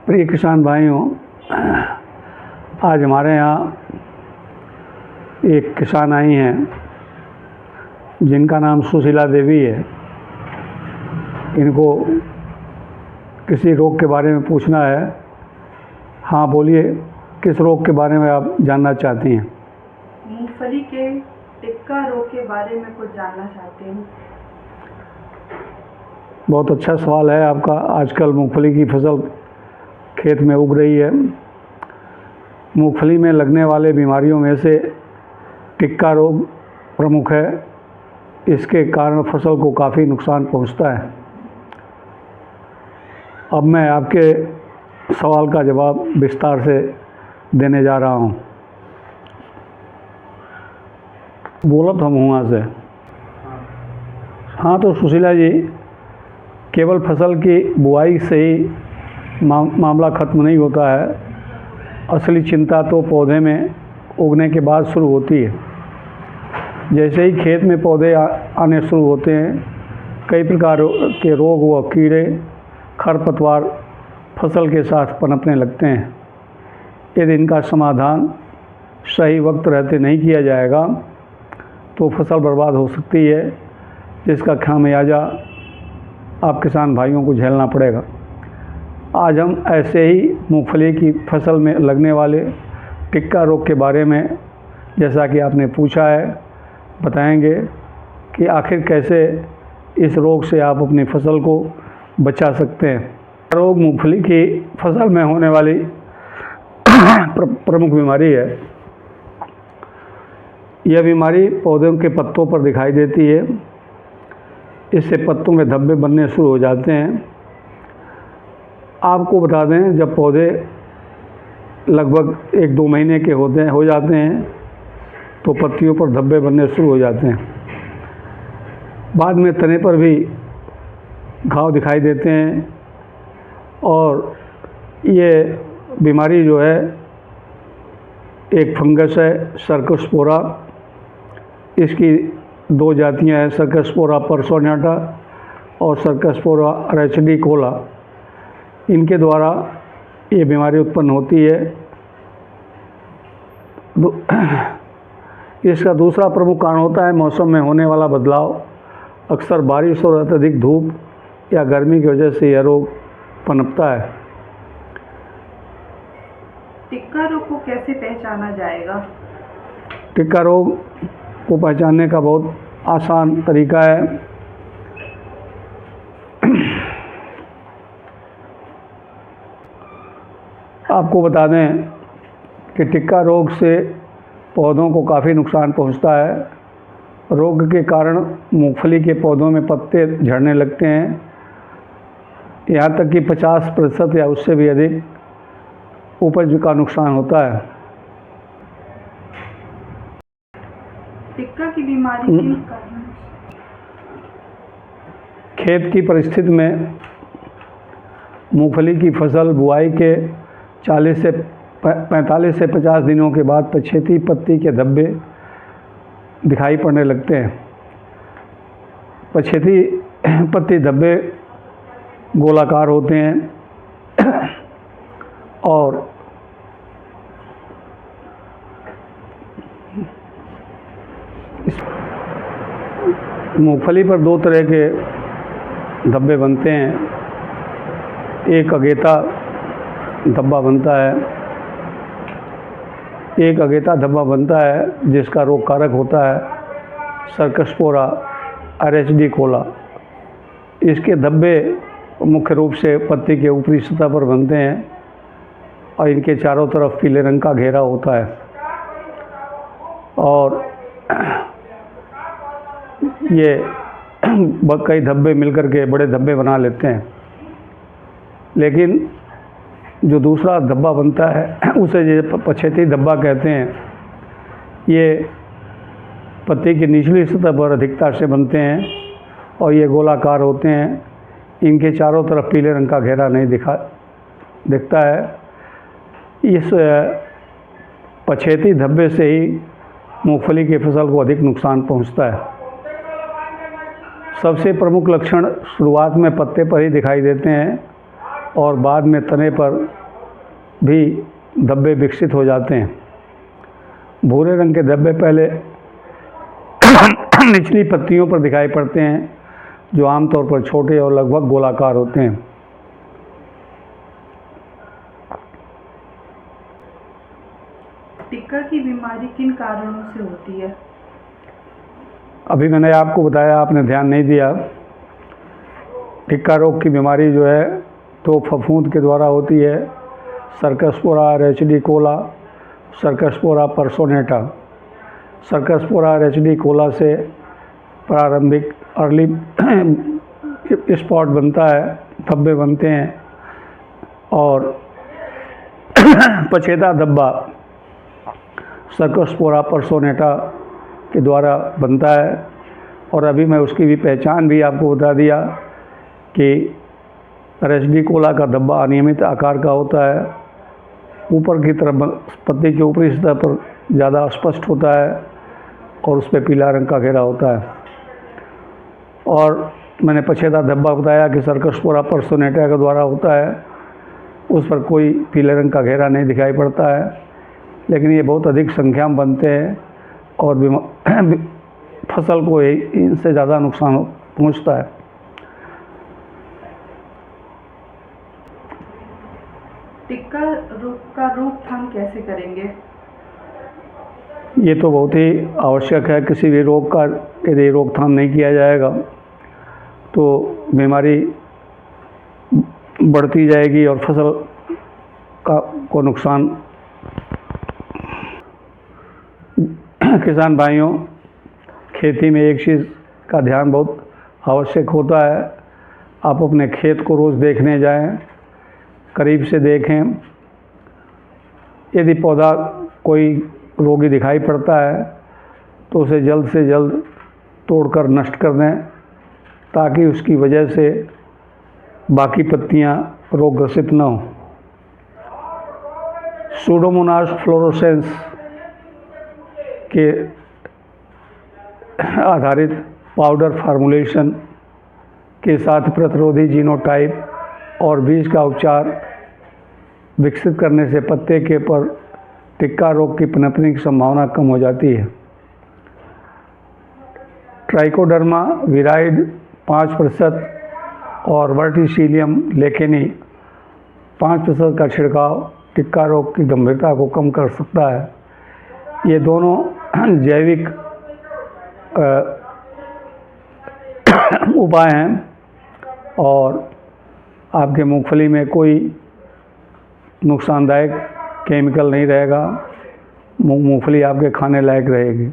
प्रिय किसान भाइयों, आज हमारे यहाँ एक किसान आई हैं जिनका नाम सुशीला देवी है। इनको किसी रोग के बारे में पूछना है। हाँ बोलिए, किस रोग के बारे में आप जानना चाहती हैं? मूंगफली के टिक्का रोग के बारे में कुछ जानना चाहती हूँ। बहुत अच्छा सवाल है आपका। आजकल मूंगफली की फसल खेत में उग रही है। मूंगफली में लगने वाले बीमारियों में से टिक्का रोग प्रमुख है। इसके कारण फसल को काफ़ी नुकसान पहुंचता है। अब मैं आपके सवाल का जवाब विस्तार से देने जा रहा हूं। बोलत हम वहाँ से। हाँ, तो सुशीला जी, केवल फसल की बुआई से ही मामला ख़त्म नहीं होता है। असली चिंता तो पौधे में उगने के बाद शुरू होती है। जैसे ही खेत में पौधे आने शुरू होते हैं, कई प्रकार के रोग व कीड़े, खरपतवार फसल के साथ पनपने लगते हैं। यदि इनका समाधान सही वक्त रहते नहीं किया जाएगा तो फसल बर्बाद हो सकती है, जिसका खामियाजा आप किसान भाइयों को झेलना पड़ेगा। आज हम ऐसे ही मूंगफली की फसल में लगने वाले टिक्का रोग के बारे में, जैसा कि आपने पूछा है, बताएंगे कि आखिर कैसे इस रोग से आप अपनी फसल को बचा सकते हैं। रोग मूंगफली की फसल में होने वाली प्रमुख बीमारी है। यह बीमारी पौधों के पत्तों पर दिखाई देती है। इससे पत्तों में धब्बे बनने शुरू हो जाते हैं। आपको बता दें, जब पौधे लगभग 1-2 महीने के हो जाते हैं तो पत्तियों पर धब्बे बनने शुरू हो जाते हैं। बाद में तने पर भी घाव दिखाई देते हैं। और ये बीमारी जो है एक फंगस है, सर्कोस्पोरा। इसकी 2 जातियां हैं, सर्कोस्पोरा पर्सोनाटा और सर्कोस्पोरा रेसिडिकोला। इनके द्वारा ये बीमारी उत्पन्न होती है। इसका दूसरा प्रमुख कारण होता है मौसम में होने वाला बदलाव। अक्सर बारिश और अत्यधिक धूप या गर्मी की वजह से यह रोग पनपता है। टिक्का रोग को कैसे पहचाना जाएगा? टिक्का रोग को पहचानने का बहुत आसान तरीका है। आपको बता दें कि टिक्का रोग से पौधों को काफ़ी नुकसान पहुंचता है। रोग के कारण मूंगफली के पौधों में पत्ते झड़ने लगते हैं। यहाँ तक कि 50% या उससे भी अधिक उपज का नुकसान होता है। टिक्का की बीमारी के कारण खेत की परिस्थिति में मूंगफली की फसल बुआई के 45 से 50 दिनों के बाद पछेती पत्ती के धब्बे दिखाई पड़ने लगते हैं। पछेती पत्ती धब्बे गोलाकार होते हैं और मूंगफली पर 2 तरह के धब्बे बनते हैं। एक अगेता धब्बा बनता है। एक अगेता धब्बा बनता है जिसका रोग कारक होता है सर्कोस्पोरा रेसिडिकोला। इसके धब्बे मुख्य रूप से पत्ती के ऊपरी सतह पर बनते हैं और इनके चारों तरफ पीले रंग का घेरा होता है और ये कई धब्बे मिलकर के बड़े धब्बे बना लेते हैं। लेकिन जो दूसरा धब्बा बनता है उसे ये पछेती धब्बा कहते हैं। ये पत्ती की निचली सतह पर अधिकता से बनते हैं और ये गोलाकार होते हैं। इनके चारों तरफ पीले रंग का घेरा नहीं दिखता है। इस पछेती धब्बे से ही मूंगफली की फसल को अधिक नुकसान पहुंचता है। सबसे प्रमुख लक्षण शुरुआत में पत्ते पर ही दिखाई देते हैं और बाद में तने पर भी धब्बे विकसित हो जाते हैं। भूरे रंग के धब्बे पहले निचली पत्तियों पर दिखाई पड़ते हैं, जो आमतौर पर छोटे और लगभग गोलाकार होते हैं। टिक्का की बीमारी किन कारणों से होती है? अभी मैंने आपको बताया, आपने ध्यान नहीं दिया। टिक्का रोग की बीमारी जो है तो फफूंद के द्वारा होती है। सर्कस्पोरा रेचडी कोला, सर्कस्पोरा पर्सोनेटा। सर्कस्पोरा रेचडी कोला से प्रारंभिक अर्ली स्पॉट बनता है, धब्बे बनते हैं, और पछेदा धब्बा सर्कस्पोरा पर्सोनेटा के द्वारा बनता है। और अभी मैं उसकी भी पहचान भी आपको बता दिया कि रेचडी कोला का धब्बा अनियमित आकार का होता है, ऊपर की तरफ पत्ती के ऊपरी सतह पर ज़्यादा स्पष्ट होता है और उस पर पीला रंग का घेरा होता है। और मैंने पछेदा धब्बा बताया कि सर्कस्पोरा पर्सोनेटा के द्वारा होता है, उस पर कोई पीले रंग का घेरा नहीं दिखाई पड़ता है, लेकिन ये बहुत अधिक संख्या में बनते हैं और फसल को इनसे ज़्यादा नुकसान पहुंचता है। टिक्का रोग का रोकथाम कैसे करेंगे? ये तो बहुत ही आवश्यक है। किसी भी रोग का यदि रोकथाम नहीं किया जाएगा तो बीमारी बढ़ती जाएगी और फसल को नुकसान। किसान भाइयों, खेती में एक चीज़ का ध्यान बहुत आवश्यक होता है। आप अपने खेत को रोज़ देखने जाएं, करीब से देखें। यदि पौधा कोई रोगी दिखाई पड़ता है तो उसे जल्द से जल्द तोड़कर नष्ट कर दें, ताकि उसकी वजह से बाकी पत्तियां रोगग्रसित न हों। सूडोमोनास फ्लोरोसेंस के आधारित पाउडर फार्मूलेशन के साथ प्रतिरोधी जीनोटाइप और बीज का उपचार विकसित करने से पत्ते के पर टिक्का रोग की पनपने की संभावना कम हो जाती है। ट्राइकोडर्मा विराइड 5% और वर्टिसिलियम लेकेनी 5% का छिड़काव टिक्का रोग की गंभीरता को कम कर सकता है। ये दोनों जैविक उपाय हैं और आपके मूंगफली में कोई नुकसानदायक केमिकल नहीं रहेगा। मूंगफली आपके खाने लायक रहेगी।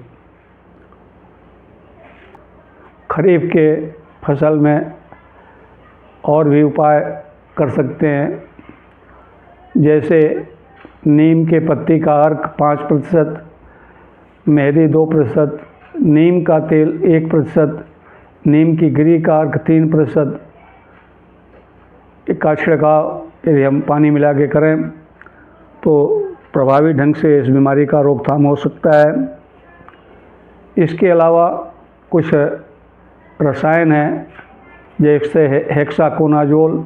खरीफ के फसल में और भी उपाय कर सकते हैं, जैसे नीम के पत्ती का अर्क 5%, मेहंदी 2%, नीम का तेल 1%, नीम की गिरी का अर्क 3% का छिड़काव यदि हम पानी मिला के करें तो प्रभावी ढंग से इस बीमारी का रोकथाम हो सकता है। इसके अलावा कुछ रसायन हैं, जैसे हेक्साकोनाजोल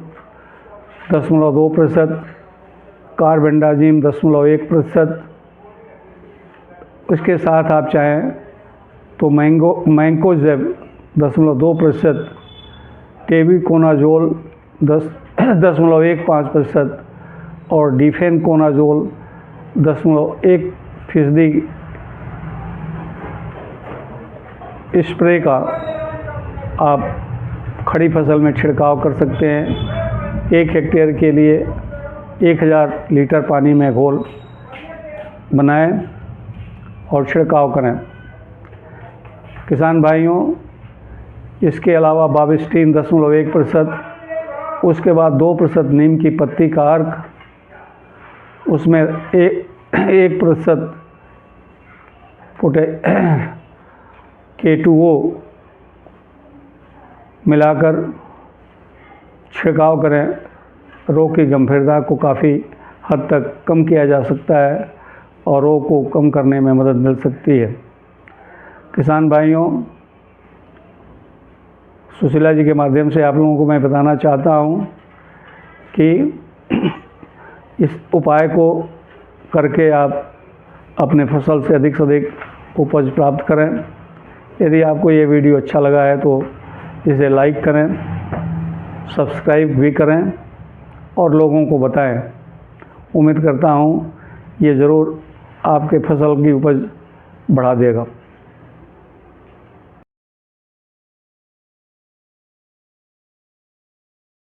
0.2%, कार्बेंडाजिम 0.1%। उसके साथ आप चाहें तो मैंकोजेब 0.2%, टेबिकोनाजोल 10.15% और डिफेनकोनाजोल 10.1% स्प्रे का आप खड़ी फसल में छिड़काव कर सकते हैं। 1 हेक्टेयर के लिए 1000 लीटर पानी में घोल बनाएं और छिड़काव करें। किसान भाइयों, इसके अलावा बाविस्टीन 0.1%, उसके बाद 2% नीम की पत्ती का अर्क, उसमें 1% K2O मिलाकर छिड़काव करें। रोग की गंभीरता को काफ़ी हद तक कम किया जा सकता है और रोग को कम करने में मदद मिल सकती है। किसान भाइयों, सुशीला जी के माध्यम से आप लोगों को मैं बताना चाहता हूँ कि इस उपाय को करके आप अपने फसल से अधिक उपज प्राप्त करें। यदि आपको ये वीडियो अच्छा लगा है तो इसे लाइक करें, सब्सक्राइब भी करें और लोगों को बताएं। उम्मीद करता हूँ ये ज़रूर आपके फसल की उपज बढ़ा देगा।